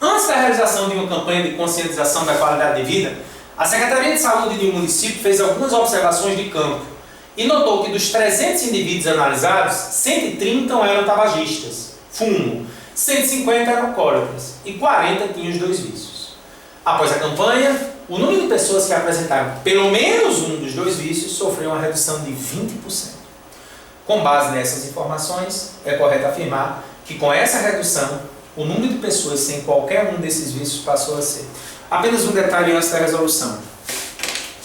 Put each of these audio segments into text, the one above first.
Antes da realização de uma campanha de conscientização da qualidade de vida, a Secretaria de Saúde de um município fez algumas observações de campo e notou que dos 300 indivíduos analisados, 130 eram tabagistas, fumo, 150 eram alcoólatras e 40 tinham os dois vícios. Após a campanha, o número de pessoas que apresentaram pelo menos um dos dois vícios sofreu uma redução de 20%. Com base nessas informações, é correto afirmar que com essa redução, o número de pessoas sem qualquer um desses vícios passou a ser. Apenas um detalhe antes da resolução.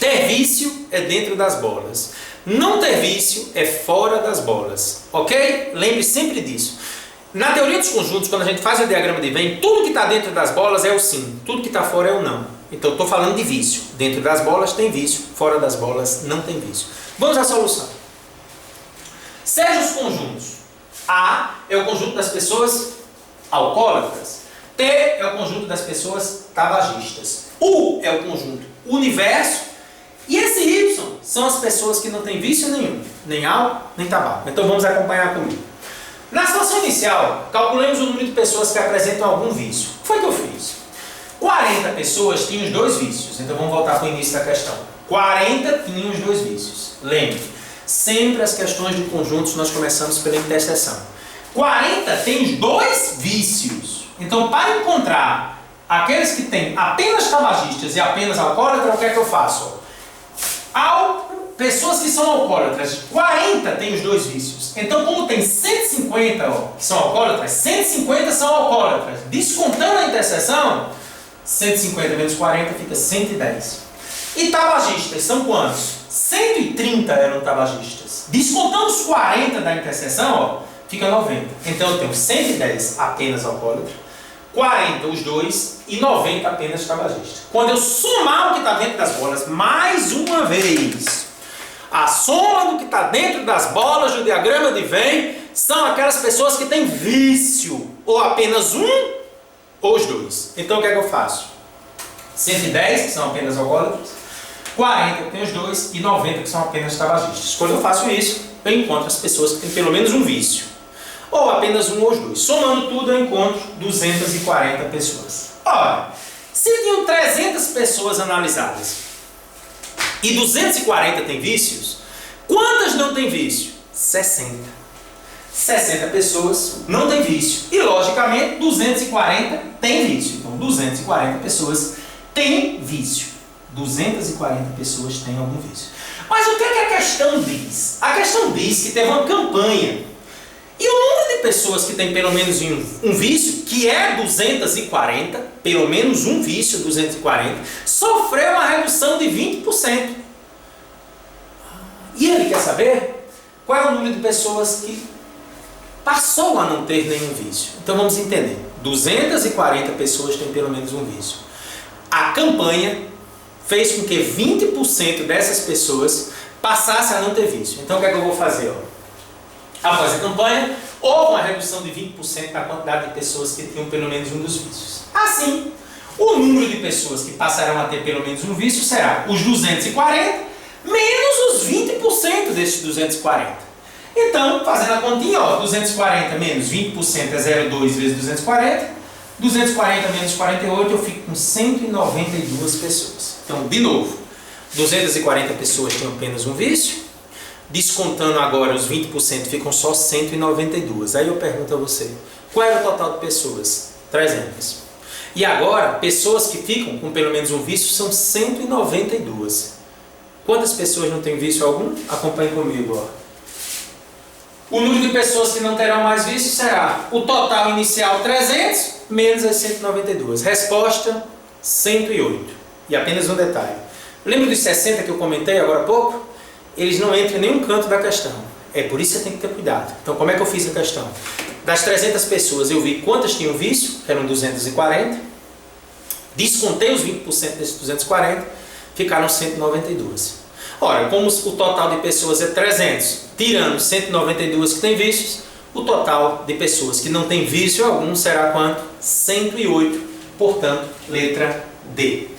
Ter vício é dentro das bolas. Não ter vício é fora das bolas. Ok? Lembre sempre disso. Na teoria dos conjuntos, quando a gente faz o diagrama de Venn, tudo que está dentro das bolas é o sim, tudo que está fora é o não. Então, eu estou falando de vício. Dentro das bolas tem vício, fora das bolas não tem vício. Vamos à solução. Seja os conjuntos. A é o conjunto das pessoas alcoólatras. T é o conjunto das pessoas tabagistas. U é o conjunto universo. E esse Y são as pessoas que não têm vício nenhum. Nem álcool, nem tabaco. Então, vamos acompanhar comigo. Na situação inicial, calculemos o número de pessoas que apresentam algum vício. O que foi que eu fiz? 40 pessoas tinham os dois vícios. Então vamos voltar para o início da questão. 40 tinham os dois vícios. Lembre, sempre as questões de conjuntos nós começamos pela interseção. 40 tem os dois vícios. Então, para encontrar aqueles que têm apenas tabagistas e apenas alcoólatras, o que é que eu faço? Pessoas que são alcoólatras, 40 têm os dois vícios. Então, como tem 150 que são alcoólatras, 150 são alcoólatras. Descontando a interseção, 150 menos 40 fica 110. E tabagistas são quantos? 130 eram tabagistas. Descontando os 40 da interseção, fica 90. Então, eu tenho 110 apenas alcoólatras, 40 os dois e 90 apenas tabagistas. Quando eu somar o que está dentro das bolas, mais uma vez, a soma do que está dentro das bolas do diagrama de Venn são aquelas pessoas que têm vício, ou apenas um, ou os dois. Então, o que é que eu faço? 110, que são apenas alcoólatras, 40 que tem os dois e 90 que são apenas tabagistas. Quando eu faço isso, eu encontro as pessoas que têm pelo menos um vício, ou apenas um ou os dois. Somando tudo, eu encontro 240 pessoas. Ora, se tinham 300 pessoas analisadas e 240 têm vícios, quantas não têm vício? 60. 60 pessoas não têm vício. E, logicamente, 240 têm vício. Então, 240 pessoas têm vício. 240 pessoas têm algum vício. Mas o que é que a questão diz? A questão diz que teve uma campanha. E o número de pessoas que têm pelo menos um vício, que é 240, pelo menos um vício, 240, sofreu uma redução de 20%. E ele quer saber qual é o número de pessoas que passou a não ter nenhum vício. Então vamos entender. 240 pessoas têm pelo menos um vício. A campanha fez com que 20% dessas pessoas passassem a não ter vício. Então o que é que eu vou fazer? Após a campanha, houve uma redução de 20% na quantidade de pessoas que tinham pelo menos um dos vícios. Assim, o número de pessoas que passarão a ter pelo menos um vício será os 240 menos os 20% desses 240. Então, fazendo a continha, 240 menos 20% é 0,2 vezes 240. 240 menos 48, eu fico com 192 pessoas. Então, de novo, 240 pessoas tinham apenas um vício. Descontando agora os 20%, ficam só 192. Aí eu pergunto a você, qual era o total de pessoas? 300. E agora, pessoas que ficam com pelo menos um vício são 192. Quantas pessoas não têm vício algum? Acompanhe comigo. O número de pessoas que não terão mais vício será o total inicial 300 menos as 192. Resposta 108. E apenas um detalhe. Lembra dos 60 que eu comentei agora há pouco? Eles não entram em nenhum canto da questão. É por isso que você tem que ter cuidado. Então, como é que eu fiz a questão? Das 300 pessoas, eu vi quantas tinham vício, que eram 240. Descontei os 20% desses 240, ficaram 192. Ora, como o total de pessoas é 300, tirando 192 que têm vícios, o total de pessoas que não têm vício algum será quanto? 108. Portanto, letra D.